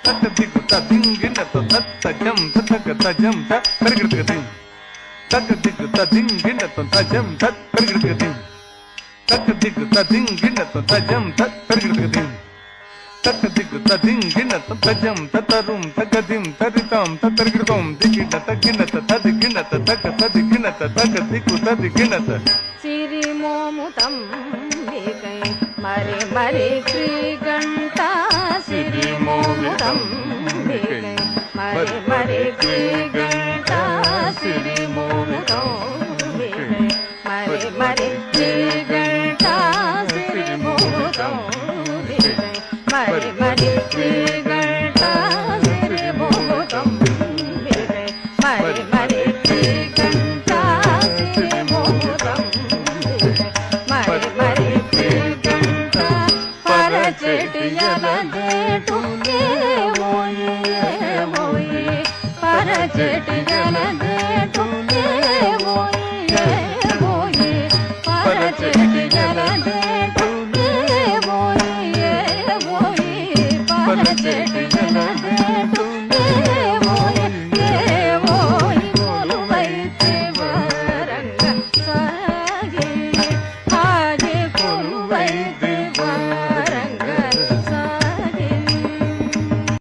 தக்க திக்கு ததிங்கின தத்தஜம் தத்தகதஜம் தரிகிடதின் தக்க திக்கு ததிங்கின தத்தஜம் தரிகிடதின் தக்க திக்கு ததிங்கின தத்தஜம் தரிகிடதின் தக்க திக்கு ததிங்கின தத்தஜம் தத்தரும் தகதிம் தரிதாம் தரிகிடதோம் திகின தகின ததிகின தக்க ததிகின தக்க திக்கு ததிகின சிரிமோமுதம் விகை மரி மரி ஸ்ரீகண்டா சிரிமோமுதம் விகை மரி மரி ஸ்ரீகண்டா சிரிமோமுதம் விகை மரி மரி ஸ்ரீகண்டா சிரிமோமுதம் விகை மரி மரி ஸ்ரீகண்டா சிரிமோமுதம் விகை மரி மரி ஸ்ரீகண்டா சிரிமோமுதம் பரச்செட்டியலதேட்டுங்கே ஓயே ஓயே பரச்செட்டியலதேட்டுங்கே ஓயே ஓயே பரச்செட்டியலதேட்டுங்கே ஓயே ஓயே பரச்செட்டியலதேட்டு